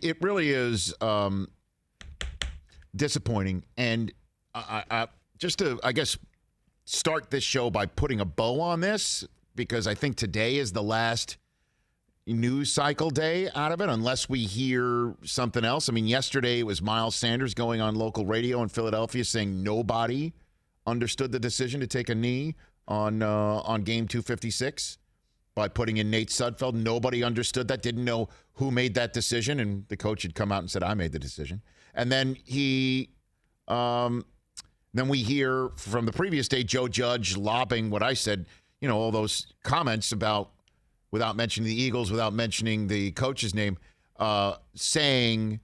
It really is disappointing. And just to, I guess, start this show by putting a bow on this, because I think today is the last news cycle day out of it, unless we hear something else. I mean, yesterday it was Miles Sanders going on local radio in Philadelphia saying nobody understood the decision to take a knee on game 256 by putting in Nate Sudfeld. Nobody understood that, didn't know who made that decision, and the coach had come out and said, I made the decision. And then then we hear from the previous day Joe Judge lobbing what I said, all those comments about, without mentioning the Eagles, without mentioning the coach's name, saying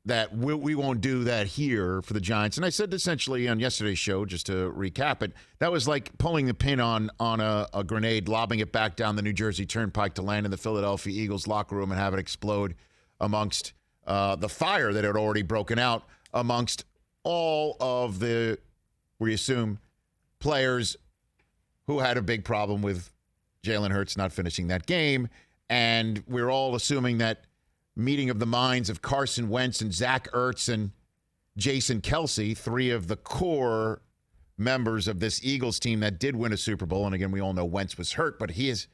that we won't do that here for the Giants. And I said essentially on yesterday's show, just to recap it, that was like pulling the pin on a grenade, lobbing it back down the New Jersey Turnpike to land in the Philadelphia Eagles locker room and have it explode amongst the fire that had already broken out amongst all of the, we assume, players who had a big problem with Jalen Hurts not finishing that game. And we're all assuming that meeting of the minds of Carson Wentz and Zach Ertz and Jason Kelce, three of the core members of this Eagles team that did win a Super Bowl. And again, we all know Wentz was hurt, but his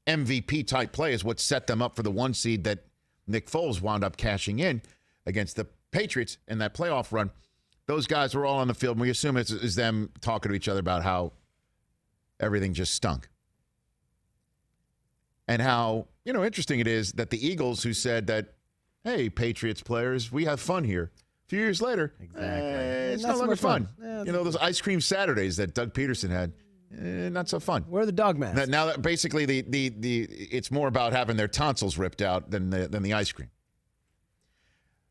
MVP-type play is what set them up for the 1 seed that Nick Foles wound up cashing in against the Patriots in that playoff run. Those guys were all on the field, and we assume it's them talking to each other about how everything just stunk. And how, interesting it is that the Eagles, who said that, hey, Patriots players, we have fun here. A few years later, it's no longer fun. Those ice cream Saturdays that Doug Peterson had, not so fun. Where are the dog masks? Now that basically it's more about having their tonsils ripped out than the ice cream.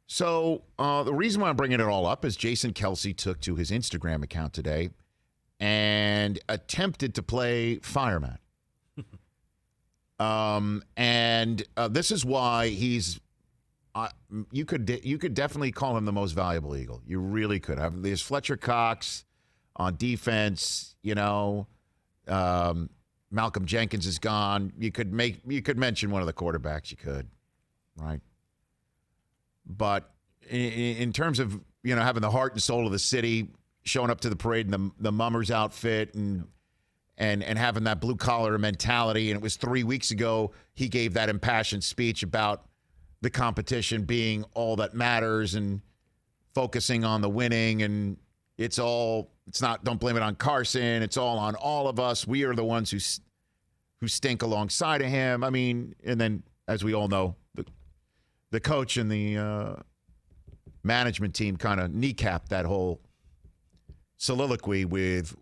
So the reason why I'm bringing it all up is Jason Kelce took to his Instagram account today and attempted to play fireman. And this is why he's. You could definitely call him the most valuable Eagle. You really could. There's Fletcher Cox on defense. Malcolm Jenkins is gone. You could mention one of the quarterbacks. You could, right? But in terms of having the heart and soul of the city, showing up to the parade in the Mummers outfit and having that blue collar mentality, and it was 3 weeks ago he gave that impassioned speech about the competition being all that matters and focusing on the winning, and don't blame it on Carson, it's all on all of us. We are the ones who stink alongside of him. I mean, and then as we all know, the coach and the management team kind of kneecapped that whole soliloquy with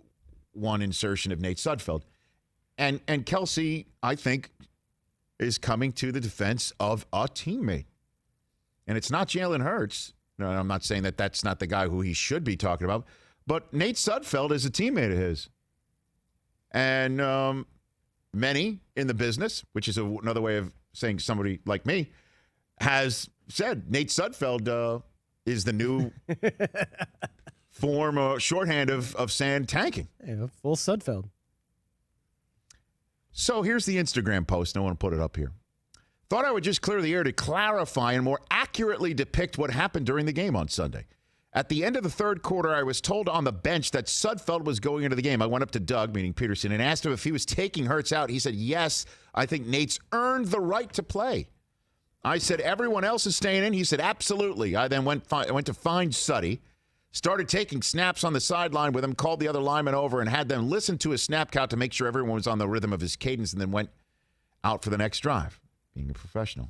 one insertion of Nate Sudfeld. And Kelce, I think, is coming to the defense of a teammate. And it's not Jalen Hurts. No, I'm not saying that that's not the guy who he should be talking about. But Nate Sudfeld is a teammate of his. And many in the business, which is another way of saying somebody like me, has said Nate Sudfeld is the new form or shorthand of saying tanking. Yeah, full Sudfeld. So here's the Instagram post, and I want to put it up here. Thought I would just clear the air to clarify and more accurately depict what happened during the game on Sunday. At the end of the third quarter, I was told on the bench that Sudfeld was going into the game. I went up to Doug, meaning Peterson, and asked him if he was taking Hurts out. He said, yes, I think Nate's earned the right to play. I said, everyone else is staying in. He said, absolutely. I then went to find Suddy, started taking snaps on the sideline with him, called the other linemen over, and had them listen to his snap count to make sure everyone was on the rhythm of his cadence, and then went out for the next drive, being a professional.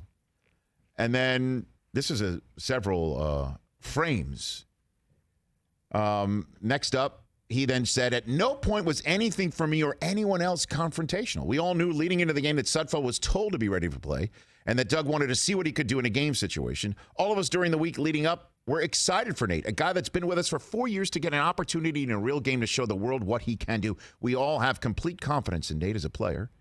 And then this is several frames. Next up, he then said, at no point was anything for me or anyone else confrontational. We all knew leading into the game that Sudfeld was told to be ready for play and that Doug wanted to see what he could do in a game situation. All of us during the week leading up were excited for Nate, a guy that's been with us for 4 years, to get an opportunity in a real game to show the world what he can do. We all have complete confidence in Nate as a player.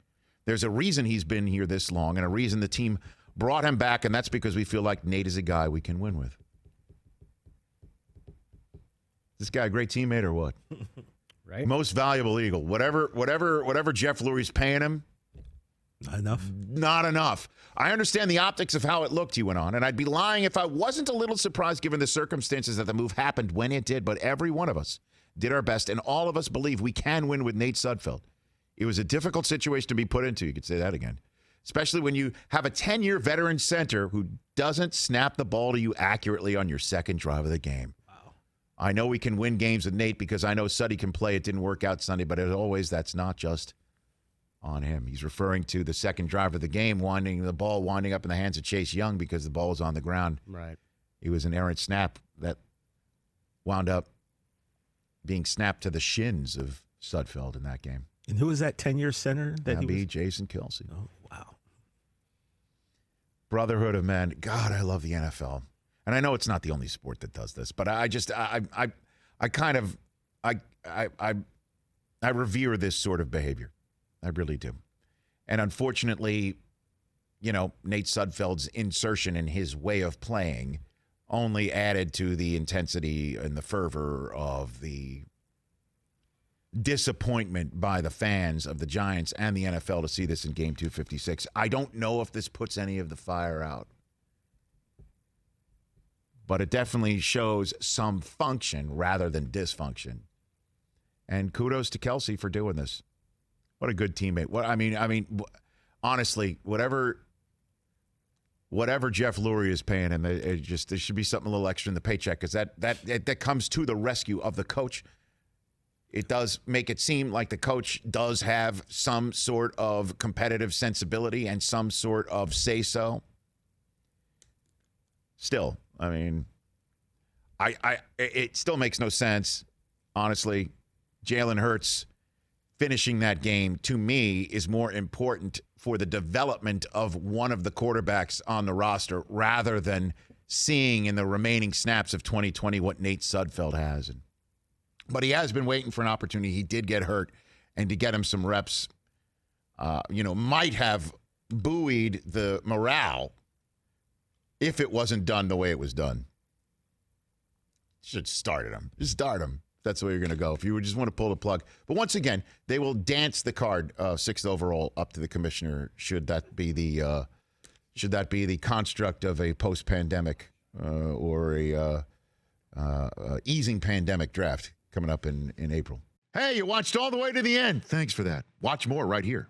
There's a reason he's been here this long and a reason the team brought him back, and that's because we feel like Nate is a guy we can win with. This guy a great teammate or what? Right. Most valuable Eagle. Whatever Jeff Lurie's paying him, Not enough. I understand the optics of how it looked, he went on, and I'd be lying if I wasn't a little surprised given the circumstances that the move happened when it did, but every one of us did our best, and all of us believe we can win with Nate Sudfeld. It was a difficult situation to be put into. You could say that again. Especially when you have a 10-year veteran center who doesn't snap the ball to you accurately on your second drive of the game. Wow. I know we can win games with Nate because I know Suddy can play. It didn't work out Sunday, but as always, that's not just on him. He's referring to the second drive of the game, winding up in the hands of Chase Young because the ball was on the ground. Right. It was an errant snap that wound up being snapped to the shins of Sudfeld in that game. And who was that 10-year center? That'd be Jason Kelce. Oh, wow. Brotherhood of men. God, I love the NFL. And I know it's not the only sport that does this, but I revere this sort of behavior. I really do. And unfortunately, Nate Sudfeld's insertion in his way of playing only added to the intensity and the fervor of the disappointment by the fans of the Giants and the NFL to see this in Game 256. I don't know if this puts any of the fire out, but it definitely shows some function rather than dysfunction. And kudos to Kelce for doing this. What a good teammate. Honestly, whatever Jeff Lurie is paying him, there should be something a little extra in the paycheck because that comes to the rescue of the coach. It does make it seem like the coach does have some sort of competitive sensibility and some sort of say-so. Still, it still makes no sense, honestly. Jalen Hurts finishing that game, to me, is more important for the development of one of the quarterbacks on the roster rather than seeing in the remaining snaps of 2020 what Nate Sudfeld has. But he has been waiting for an opportunity. He did get hurt, and to get him some reps, might have buoyed the morale if it wasn't done the way it was done. Should started him. Just start him. That's the way you're going to go. If you just want to pull the plug. But once again, they will dance the card 6th overall up to the commissioner. Should that be the construct of a post-pandemic or a easing pandemic draft coming up in April. Hey, you watched all the way to the end. Thanks for that. Watch more right here